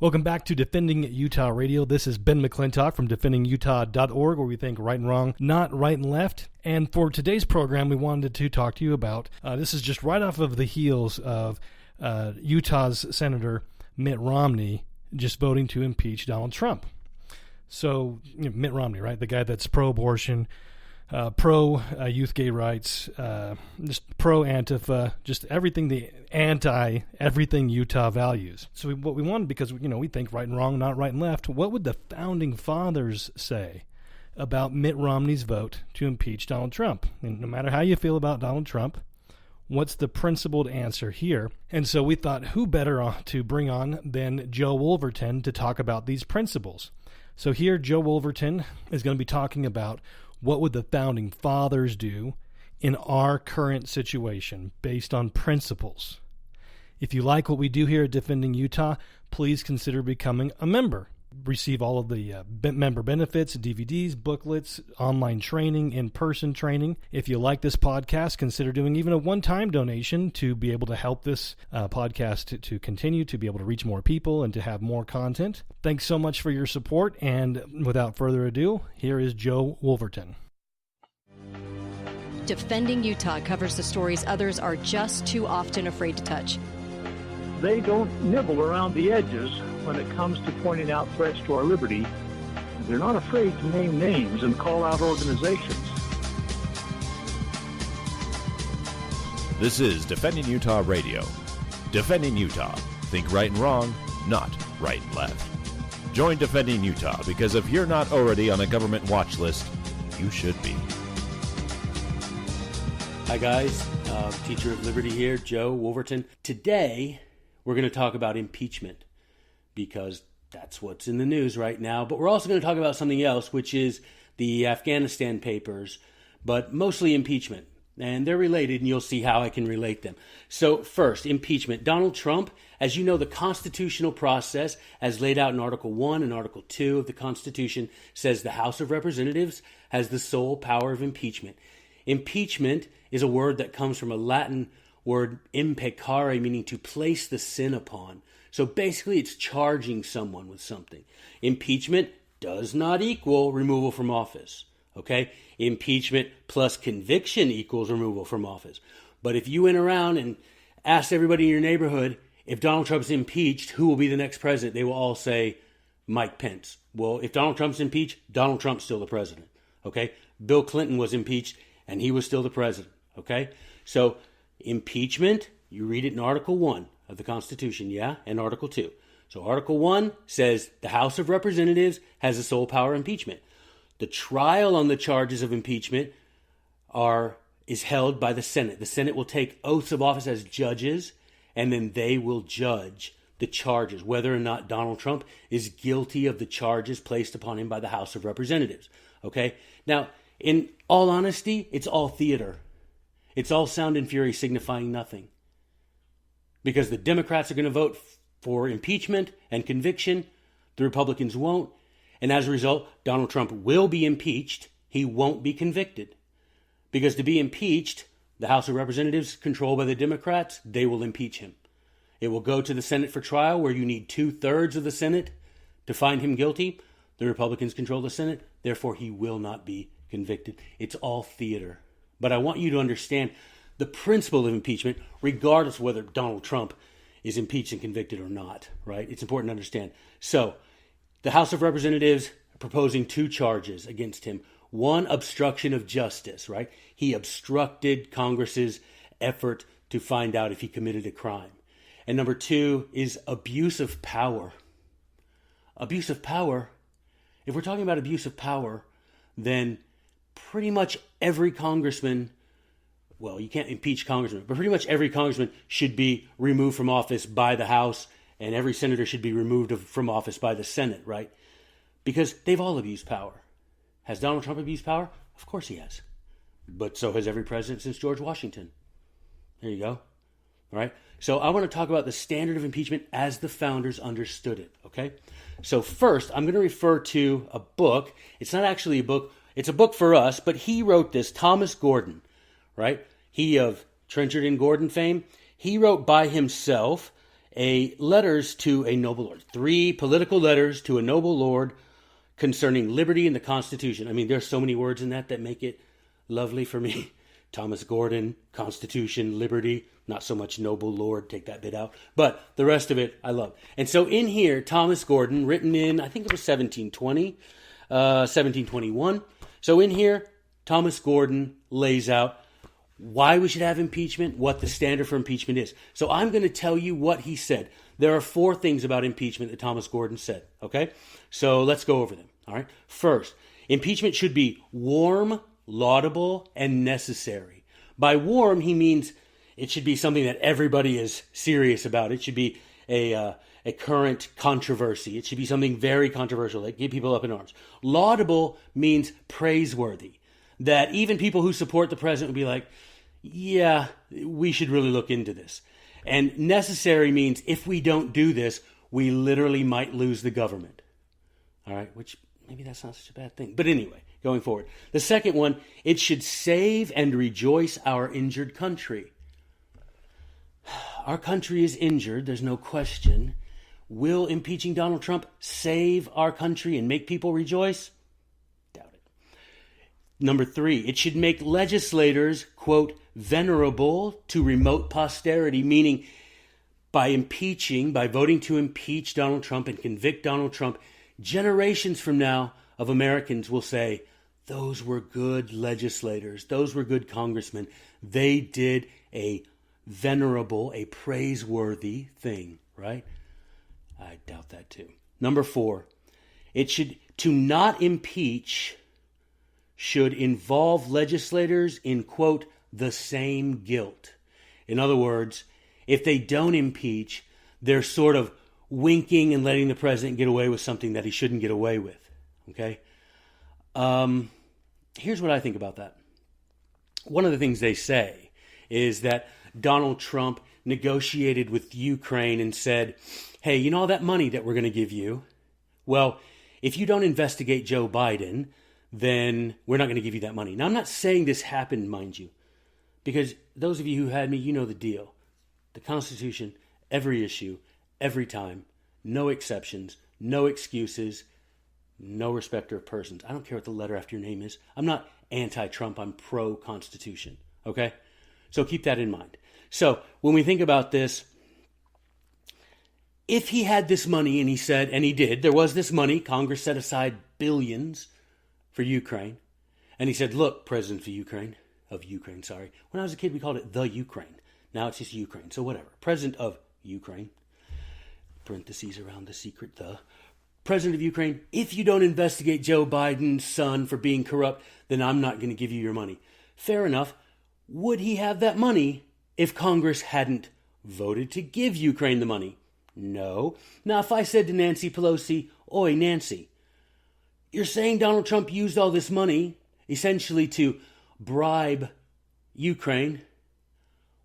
Welcome back to Defending Utah Radio. This is Ben McClintock from defendingutah.org, where we think right and wrong, not right and left. And for today's program, we wanted to talk to you about, this is just right off of the heels of Utah's Senator Mitt Romney just voting to impeach Donald Trump. So, Mitt Romney, right? The guy that's pro-abortion, pro-youth gay rights, just pro-antifa, just everything, the anti-everything Utah values. So what we wanted, because, we think right and wrong, not right and left, what would the founding fathers say about Mitt Romney's vote to impeach Donald Trump? And no matter how you feel about Donald Trump, what's the principled answer here? And so we thought, who better to bring on than Joe Wolverton to talk about these principles? So here, Joe Wolverton is going to be talking about what would the founding fathers do in our current situation based on principles. If you like what we do here at Defending Utah, please consider becoming a member. Receive all of the member benefits, DVDs, booklets, online training, in-person training. If you like this podcast, consider doing even a one-time donation to be able to help this podcast to continue, to be able to reach more people and to have more content. Thanks so much for your support, and without further ado, here is Joe Wolverton. Defending Utah covers the stories others are just too often afraid to touch. They don't nibble around the edges when it comes to pointing out threats to our liberty. They're not afraid to name names and call out organizations. This is Defending Utah Radio. Defending Utah. Think right and wrong, not right and left. Join Defending Utah, because if you're not already on a government watch list, you should be. Hi guys, Teacher of Liberty here, Joe Wolverton. Today, we're going to talk about impeachment, because that's what's in the news right now. But we're also going to talk about something else, which is the Afghanistan papers, but mostly impeachment. And they're related, and you'll see how I can relate them. So first, impeachment. Donald Trump, as you know, the constitutional process, as laid out in Article 1 and Article 2 of the Constitution, says the House of Representatives has the sole power of impeachment. Impeachment is a word that comes from a Latin word impecare, meaning to place the sin upon. So basically it's charging someone with something. Impeachment does not equal removal from office. Okay? Impeachment plus conviction equals removal from office. But if you went around and asked everybody in your neighborhood, if Donald Trump's impeached, who will be the next president? They will all say Mike Pence. Well, if Donald Trump's impeached, Donald Trump's still the president. Okay? Bill Clinton was impeached and he was still the president. Okay? So impeachment, you read it in Article 1 of the Constitution, yeah, and Article 2. So Article 1 says the House of Representatives has the sole power of impeachment. The trial on the charges of impeachment is held by the Senate. The Senate will take oaths of office as judges, and then they will judge the charges, whether or not Donald Trump is guilty of the charges placed upon him by the House of Representatives. Okay? Now, in all honesty, it's all theater. It's all sound and fury signifying nothing. Because the Democrats are going to vote for impeachment and conviction. The Republicans won't. And as a result, Donald Trump will be impeached. He won't be convicted. Because to be impeached, the House of Representatives, controlled by the Democrats, they will impeach him. It will go to the Senate for trial, where you need 2/3 of the Senate to find him guilty. The Republicans control the Senate. Therefore, he will not be convicted. It's all theater. But I want you to understand the principle of impeachment, regardless of whether Donald Trump is impeached and convicted or not, right? It's important to understand. So, the House of Representatives are proposing 2 charges against him. One, obstruction of justice, right? He obstructed Congress's effort to find out if he committed a crime. And number 2 is abuse of power. Abuse of power. If we're talking about abuse of power, then pretty much every congressman, well, you can't impeach congressmen, but pretty much every congressman should be removed from office by the House, and every senator should be removed from office by the Senate, right? Because they've all abused power. Has Donald Trump abused power? Of course he has. But so has every president since George Washington. There you go. All right? So I want to talk about the standard of impeachment as the founders understood it, okay? So first, I'm going to refer to a book. It's not actually a book. It's a book for us, but he wrote this, Thomas Gordon, right? He of Trenchard and Gordon fame. He wrote by himself letters to a noble lord. 3 political letters to a noble lord concerning liberty and the Constitution. I mean, there's so many words in that make it lovely for me. Thomas Gordon, Constitution, liberty, not so much noble lord, take that bit out. But the rest of it, I love. And so in here, Thomas Gordon, written in, I think it was 1720, 1721. So in here, Thomas Gordon lays out why we should have impeachment, what the standard for impeachment is. So I'm going to tell you what he said. There are 4 things about impeachment that Thomas Gordon said, okay? So let's go over them, all right? First, impeachment should be warm, laudable, and necessary. By warm, he means it should be something that everybody is serious about. It should be a current controversy. It should be something very controversial that get people up in arms. Laudable means praiseworthy, that even people who support the president would be like, yeah, we should really look into this. And necessary means if we don't do this, we literally might lose the government. All right, which maybe that's not such a bad thing. But anyway, going forward. The second one, it should save and rejoice our injured country. Our country is injured, there's no question. Will impeaching Donald Trump save our country and make people rejoice? Doubt it. Number 3, it should make legislators, quote, venerable to remote posterity, meaning by voting to impeach Donald Trump and convict Donald Trump, generations from now of Americans will say, those were good legislators, those were good congressmen. They did a venerable, a praiseworthy thing, right? I doubt that too. Number 4, to not impeach should involve legislators in, quote, the same guilt. In other words, if they don't impeach, they're sort of winking and letting the president get away with something that he shouldn't get away with. Okay? Here's what I think about that. One of the things they say is that Donald Trump negotiated with Ukraine and said, hey, you know all that money that we're going to give you? Well, if you don't investigate Joe Biden, then we're not going to give you that money. Now, I'm not saying this happened, mind you, because those of you who had me, you know the deal. The Constitution, every issue, every time, no exceptions, no excuses, no respecter of persons. I don't care what the letter after your name is. I'm not anti-Trump, I'm pro-Constitution, okay? So keep that in mind. So when we think about this, if he had this money and he said, and he did, there was this money, Congress set aside billions for Ukraine, and he said, look, President of Ukraine, sorry. When I was a kid, we called it the Ukraine. Now it's just Ukraine, so whatever. President of Ukraine, parentheses around the secret the. President of Ukraine, if you don't investigate Joe Biden's son for being corrupt, then I'm not going to give you your money. Fair enough. Would he have that money if Congress hadn't voted to give Ukraine the money? No. Now, if I said to Nancy Pelosi, oi, Nancy, you're saying Donald Trump used all this money essentially to bribe Ukraine.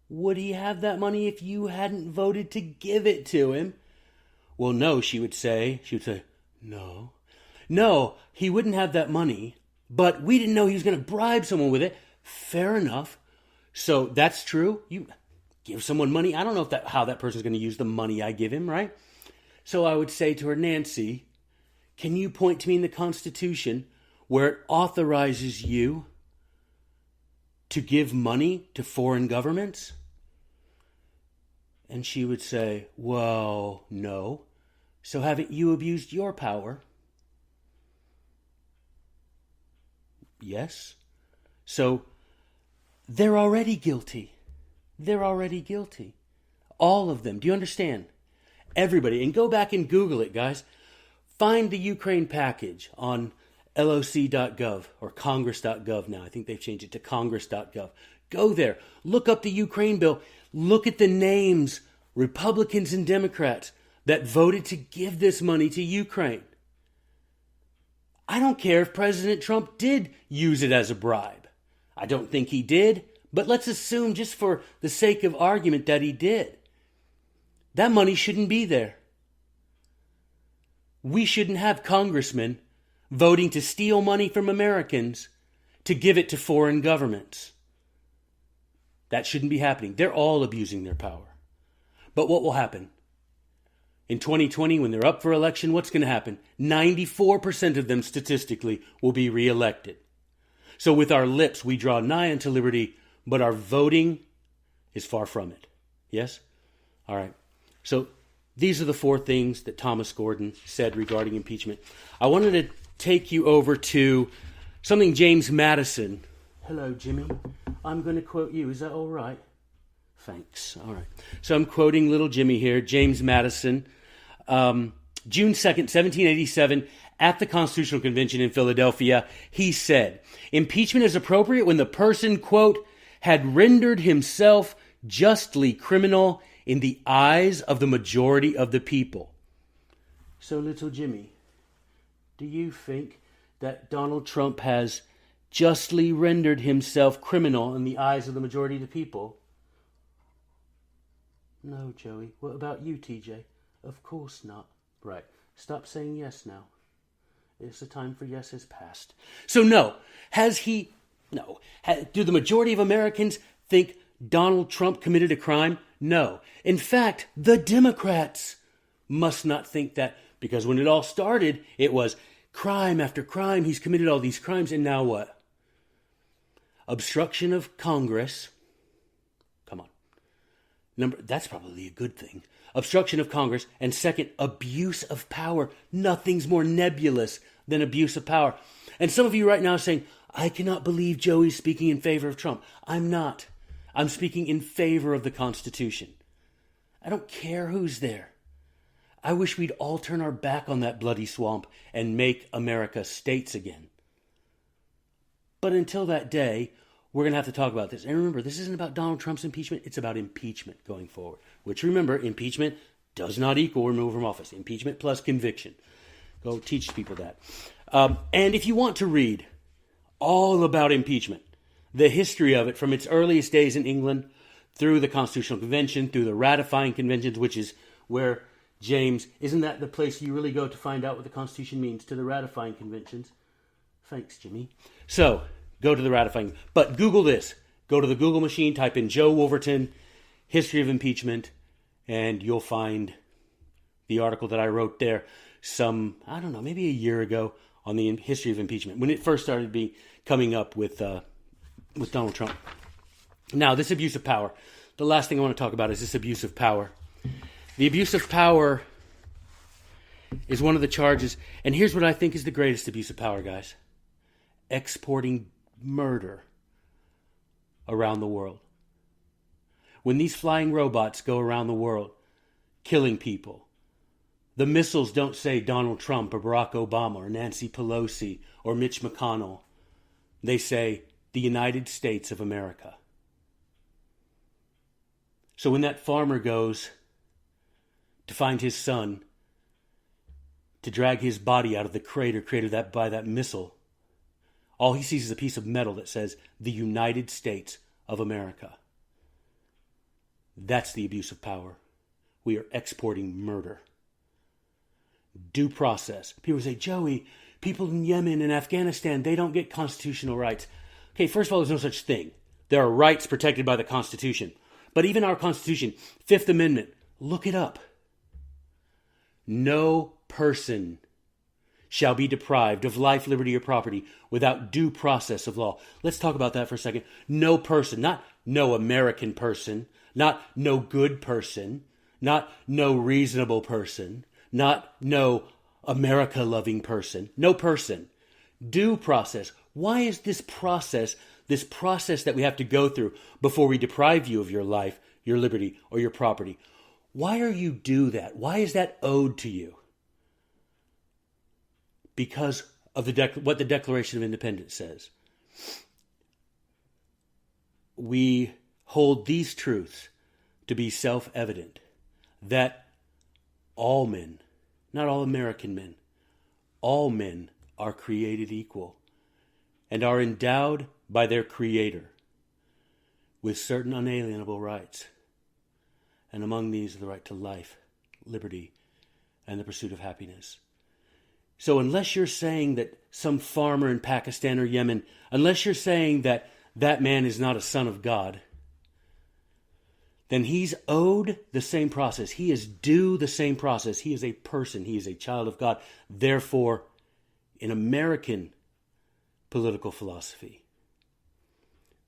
Would he have that money if you hadn't voted to give it to him? Well, no, she would say, no. No, he wouldn't have that money, but we didn't know he was going to bribe someone with it. Fair enough. So that's true. You give someone money. I don't know how that person's going to use the money I give him, right? So I would say to her, Nancy, can you point to me in the Constitution where it authorizes you to give money to foreign governments? And she would say, well, no. So haven't you abused your power? Yes. So they're already guilty. They're already guilty. All of them. Do you understand? Everybody. And go back and Google it, guys. Find the Ukraine package on loc.gov or congress.gov now. I think they've changed it to congress.gov. Go there. Look up the Ukraine bill. Look at the names, Republicans and Democrats, that voted to give this money to Ukraine. I don't care if President Trump did use it as a bribe. I don't think he did, but let's assume just for the sake of argument that he did. That money shouldn't be there. We shouldn't have congressmen voting to steal money from Americans to give it to foreign governments. That shouldn't be happening. They're all abusing their power. But what will happen? In 2020, when they're up for election, what's going to happen? 94% of them statistically will be reelected. So with our lips, we draw nigh unto liberty, but our voting is far from it. Yes? All right. So these are the 4 things that Thomas Gordon said regarding impeachment. I wanted to take you over to something James Madison. Hello, Jimmy. I'm going to quote you. Is that all right? Thanks. All right. So I'm quoting little Jimmy here, James Madison, June 2nd, 1787, at the Constitutional Convention in Philadelphia. He said, impeachment is appropriate when the person, quote, had rendered himself justly criminal in the eyes of the majority of the people. So, little Jimmy, do you think that Donald Trump has justly rendered himself criminal in the eyes of the majority of the people? No, Joey. What about you, TJ? Of course not. Right. Stop saying yes now. It's the time for yeses past. So no. Has he... No. Do the majority of Americans think Donald Trump committed a crime? No. In fact, the Democrats must not think that, because when it all started, it was crime after crime. He's committed all these crimes, and now what? Obstruction of Congress. Come on. That's probably a good thing. Obstruction of Congress, and second, abuse of power. Nothing's more nebulous than abuse of power. And some of you right now are saying, I cannot believe Joey's speaking in favor of Trump. I'm not. I'm speaking in favor of the Constitution. I don't care who's there. I wish we'd all turn our back on that bloody swamp and make America states again. But until that day, we're going to have to talk about this. And remember, this isn't about Donald Trump's impeachment. It's about impeachment going forward. Which, remember, impeachment does not equal removal from office. Impeachment plus conviction. Go teach people that. And if you want to read all about impeachment, the history of it from its earliest days in England through the Constitutional Convention, through the ratifying conventions, which is where James, isn't that the place you really go to find out what the Constitution means, to the ratifying conventions? Thanks, Jimmy. So, go to the ratifying. But Google this. Go to the Google machine, type in Joe Wolverton, history of impeachment, and you'll find the article that I wrote there maybe a year ago on the history of impeachment, when it first started coming up with Donald Trump. Now, this abuse of power. The last thing I want to talk about is this abuse of power. The abuse of power is one of the charges, and here's what I think is the greatest abuse of power, guys. Exporting murder around the world. When these flying robots go around the world killing people, the missiles don't say Donald Trump or Barack Obama or Nancy Pelosi or Mitch McConnell. They say the United States of America. So when that farmer goes to find his son, to drag his body out of the crater created by that missile, all he sees is a piece of metal that says the United States of America. That's the abuse of power. We are exporting murder. Due process. People say, Joey, people in Yemen and Afghanistan, they don't get constitutional rights. Okay, first of all, there's no such thing. There are rights protected by the Constitution. But even our Constitution, Fifth Amendment, look it up. No person shall be deprived of life, liberty, or property without due process of law. Let's talk about that for a second. No person, not no American person, not no good person, not no reasonable person, not no America-loving person. No person. Due process. Why is this process that we have to go through before we deprive you of your life, your liberty, or your property? Why are you do that? Why is that owed to you? Because of what the Declaration of Independence says. We hold these truths to be self-evident, that all men, not all American men, all men are created equal and are endowed by their Creator with certain unalienable rights. And among these are the right to life, liberty, and the pursuit of happiness. So unless you're saying that some farmer in Pakistan or Yemen, unless you're saying that that man is not a son of God, then he's owed the same process. He is due the same process. He is a person. He is a child of God. Therefore, in American political philosophy,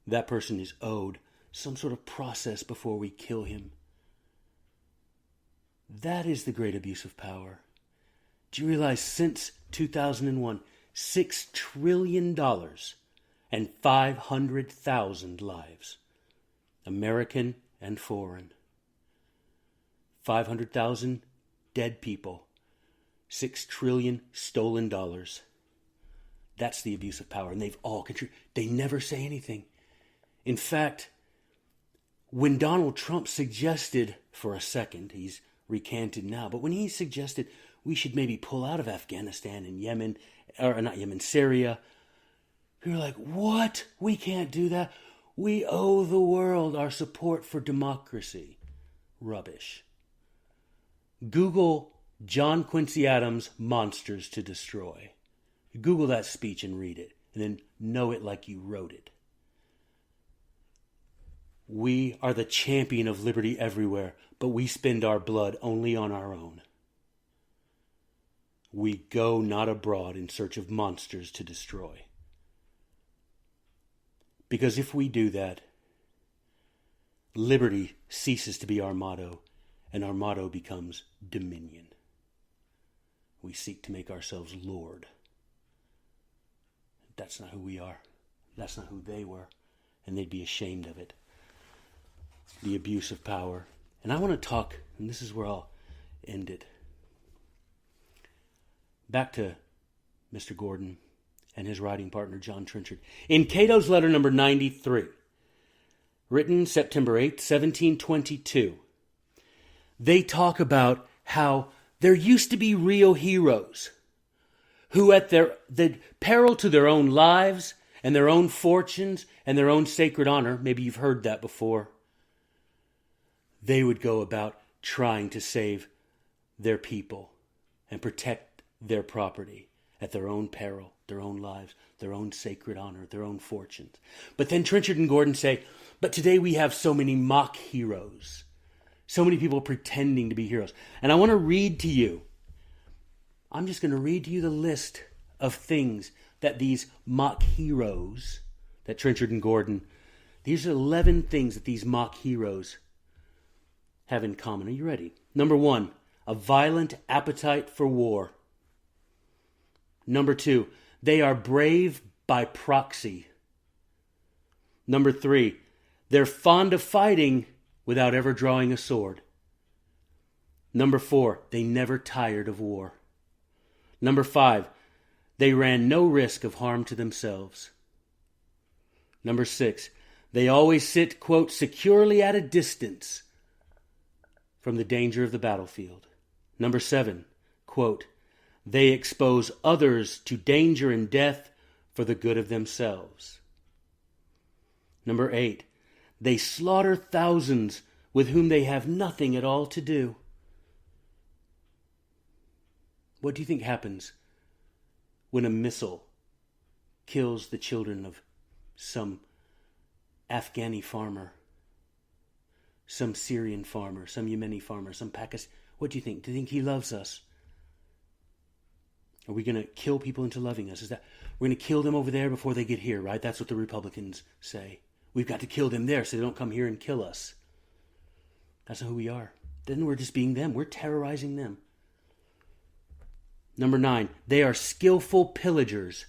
that person is owed some sort of process before we kill him. That is the great abuse of power. Do you realize since 2001, $6 trillion and 500,000 lives, American and foreign. 500,000 dead people. 6 trillion stolen dollars. That's the abuse of power. And they've all contributed. They never say anything. In fact, when Donald Trump suggested for a second, he's recanted now, but when he suggested we should maybe pull out of Afghanistan and Yemen, or not Yemen, Syria, we were like, what? We can't do that. We owe the world our support for democracy. Rubbish. Google John Quincy Adams' Monsters to Destroy. Google that speech and read it, and then know it like you wrote it. We are the champion of liberty everywhere, but we spend our blood only on our own. We go not abroad in search of monsters to destroy. Because if we do that, liberty ceases to be our motto, and our motto becomes dominion. We seek to make ourselves Lord. That's not who we are. That's not who they were, and they'd be ashamed of it. The abuse of power. And I want to talk, and this is where I'll end it, back to Mr. Gordon and his writing partner, John Trenchard. In Cato's letter number 93, written September 8, 1722, they talk about how there used to be real heroes who at the peril to their own lives and their own fortunes and their own sacred honor, maybe you've heard that before, they would go about trying to save their people and protect their property at their own peril, their own lives, their own sacred honor, their own fortunes. But then Trenchard and Gordon say, but today we have so many mock heroes, so many people pretending to be heroes. And I want to read to you, I'm just going to read to you the list of things that these mock heroes, that Trenchard and Gordon, these are 11 things that these mock heroes have in common. Are you ready? Number 1, a violent appetite for war. Number 2, they are brave by proxy. Number 3, they're fond of fighting without ever drawing a sword. Number 4, they never tired of war. Number 5, they ran no risk of harm to themselves. Number 6, they always sit, quote, securely at a distance from the danger of the battlefield. Number 7, quote, they expose others to danger and death for the good of themselves. Number 8, they slaughter thousands with whom they have nothing at all to do. What do you think happens when a missile kills the children of some Afghani farmer, some Syrian farmer, some Yemeni farmer, some Pakistan? What do you think? Do you think he loves us? Are we going to kill people into loving us? Is that we're going to kill them over there before they get here, right? That's what the Republicans say. We've got to kill them there so they don't come here and kill us. That's not who we are. Then we're just being them. We're terrorizing them. Number 9, they are skillful pillagers.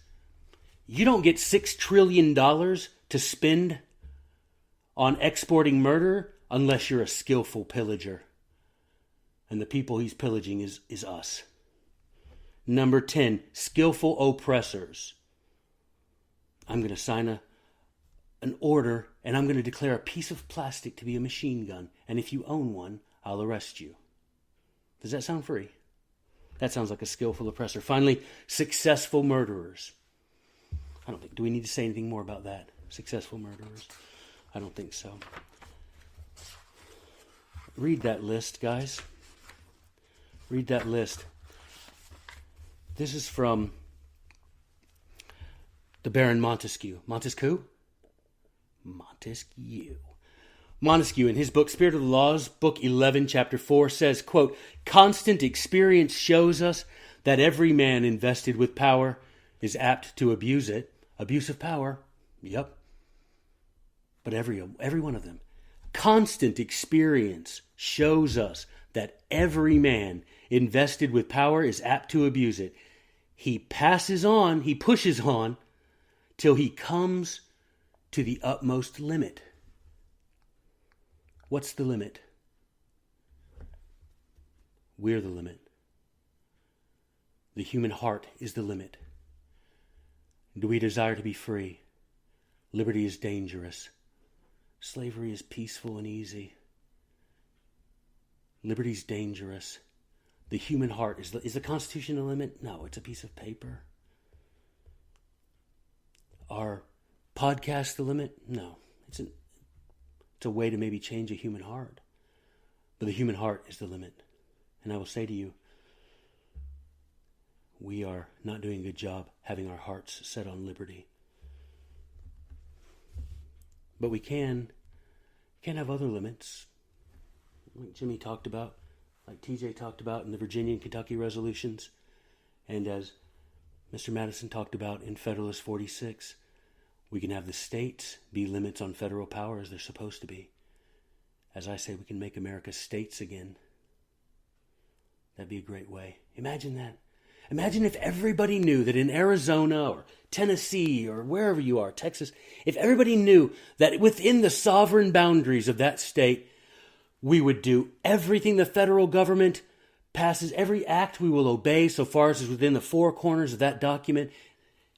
You don't get $6 trillion to spend on exporting murder unless you're a skillful pillager. And the people he's pillaging is us. Number 10, skillful oppressors. I'm going to sign an order and I'm going to declare a piece of plastic to be a machine gun. And if you own one, I'll arrest you. Does that sound free? That sounds like a skillful oppressor. Finally, successful murderers. I don't think, do we need to say anything more about that? Successful murderers? I don't think so. Read that list, guys. Read that list. This is from the Baron Montesquieu. Montesquieu? Montesquieu. Montesquieu, in his book Spirit of the Laws, book 11, chapter 4, says, quote, constant experience shows us that every man invested with power is apt to abuse it. Abuse of power, yep. But every one of them. Constant experience shows us that every man invested with power is apt to abuse it. He passes on, he pushes on, till he comes to the utmost limit. What's the limit? We're the limit. The human heart is the limit. Do we desire to be free? Liberty is dangerous. Slavery is peaceful and easy. Liberty is dangerous. The human heart, is the Constitution the limit? No, it's a piece of paper. Are podcasts the limit? No, it's a way to maybe change a human heart. But the human heart is the limit. And I will say to you, we are not doing a good job having our hearts set on liberty. But we can have other limits, like Jimmy talked about, like TJ talked about in the Virginia and Kentucky resolutions, and as Mr. Madison talked about in Federalist 46. We can have the states be limits on federal power as they're supposed to be. As I say, we can make America states again. That'd be a great way. Imagine that. Imagine if everybody knew that in Arizona or Tennessee or wherever you are, Texas, if everybody knew that within the sovereign boundaries of that state, we would do everything the federal government passes, every act we will obey so far as is within the four corners of that document,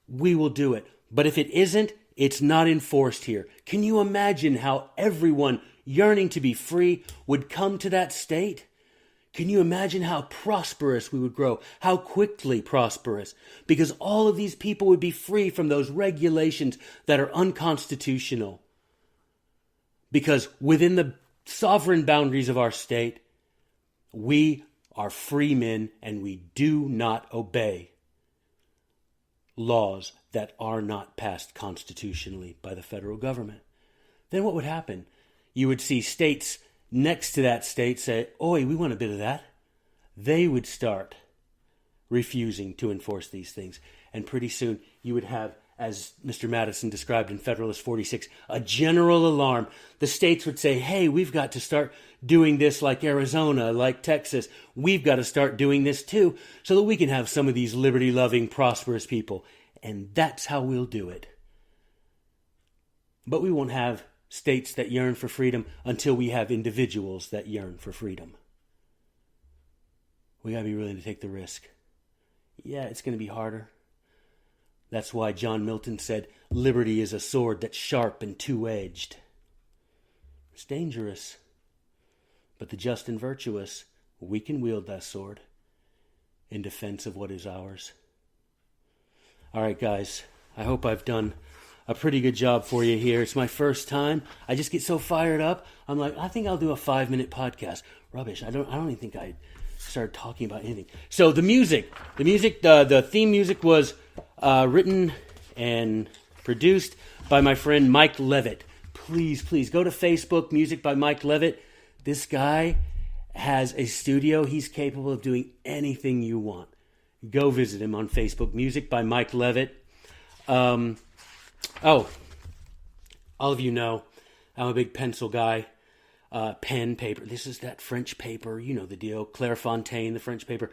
we will do it. But if it isn't, it's not enforced here. Can you imagine how everyone yearning to be free would come to that state? Can you imagine how prosperous we would grow? How quickly prosperous? Because all of these people would be free from those regulations that are unconstitutional. Because within the sovereign boundaries of our state, we are free men and we do not obey laws that are not passed constitutionally by the federal government. Then what would happen? You would see states next to that state say, "Oi, we want a bit of that." They would start refusing to enforce these things. And pretty soon you would have, as Mr. Madison described in Federalist 46, a general alarm. The states would say, "Hey, we've got to start doing this like Arizona, like Texas. We've got to start doing this too, so that we can have some of these liberty-loving, prosperous people." And that's how we'll do it. But we won't have states that yearn for freedom until we have individuals that yearn for freedom. We gotta be willing to take the risk. Yeah, it's gonna be harder. That's why John Milton said, "Liberty is a sword that's sharp and two-edged." It's dangerous. But the just and virtuous, we can wield that sword in defense of what is ours. All right, guys, I hope I've done a pretty good job for you here. It's my first time. I just get so fired up. I'm like, I think I'll do a 5-minute podcast. Rubbish. I don't even think I started talking about anything. So the theme music was written and produced by my friend Mike Levitt. Please go to Facebook, Music by Mike Levitt. This guy has a studio. He's capable of doing anything you want. Go visit him on Facebook, Music by Mike Levitt. All of you know, I'm a big pencil guy. Pen, paper. This is that French paper. You know the deal. Clairefontaine, the French paper.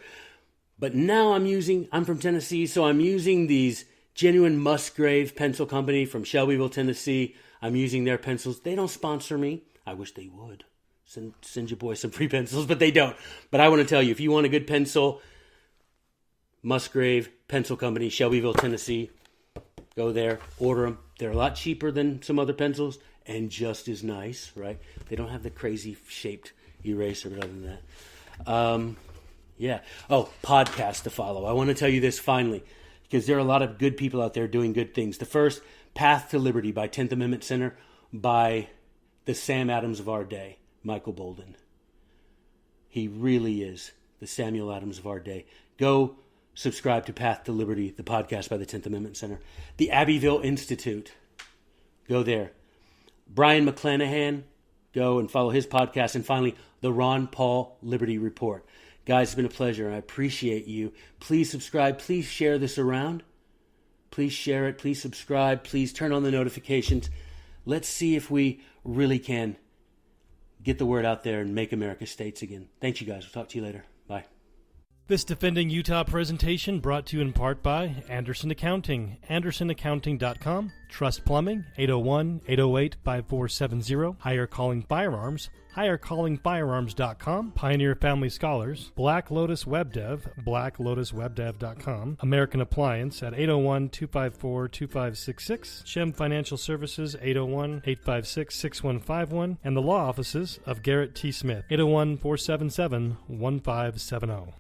But now I'm from Tennessee, so I'm using these genuine Musgrave Pencil Company from Shelbyville, Tennessee. I'm using their pencils. They don't sponsor me. I wish they would. Send your boy some free pencils, but they don't. But I want to tell you, if you want a good pencil, Musgrave Pencil Company, Shelbyville, Tennessee. Go there, order them. They're a lot cheaper than some other pencils and just as nice, right? They don't have the crazy shaped eraser, but other than that. Yeah. Oh, podcast to follow. I want to tell you this finally, because there are a lot of good people out there doing good things. The first, Path to Liberty by 10th Amendment Center by the Sam Adams of our day, Michael Bolden. He really is the Samuel Adams of our day. Go subscribe to Path to Liberty, the podcast by the 10th Amendment Center. The Abbeville Institute. Go there. Brian McClanahan, Go and follow his podcast. And finally, the Ron Paul Liberty Report. Guys, it's been a pleasure. I appreciate you. Please subscribe. Please share this around. Please share it. Please subscribe. Please turn on the notifications. Let's see if we really can get the word out there and make America states again. Thanks, you guys. We'll talk to you later. Bye. This Defending Utah presentation brought to you in part by Anderson Accounting, andersonaccounting.com, Trust Plumbing, 801-808-5470, Higher Calling Firearms, highercallingfirearms.com, Pioneer Family Scholars, Black Lotus Web Dev, blacklotuswebdev.com, American Appliance at 801-254-2566, Shem Financial Services, 801-856-6151, and the law offices of Garrett T. Smith, 801-477-1570.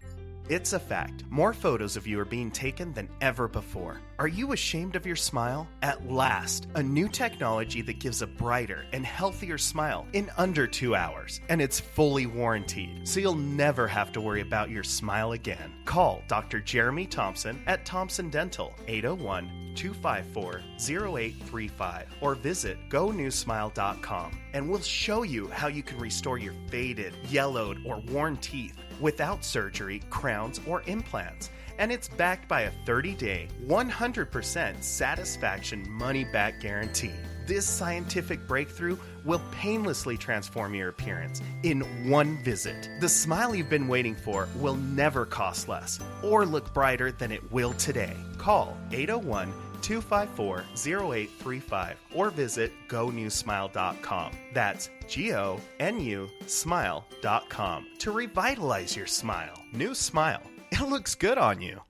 It's a fact. More photos of you are being taken than ever before. Are you ashamed of your smile? At last, a new technology that gives a brighter and healthier smile in under 2 hours. And it's fully warranted, so you'll never have to worry about your smile again. Call Dr. Jeremy Thompson at Thompson Dental, 801-254-0835, or visit GoNewSmile.com, and we'll show you how you can restore your faded, yellowed, or worn teeth without surgery, crowns, or implants. And it's backed by a 30-day, 100% satisfaction money-back guarantee. This scientific breakthrough will painlessly transform your appearance in one visit. The smile you've been waiting for will never cost less or look brighter than it will today. Call 801-254-0835 or visit GoNewSmile.com. That's GONU smile.com to revitalize your smile. New smile. It looks good on you.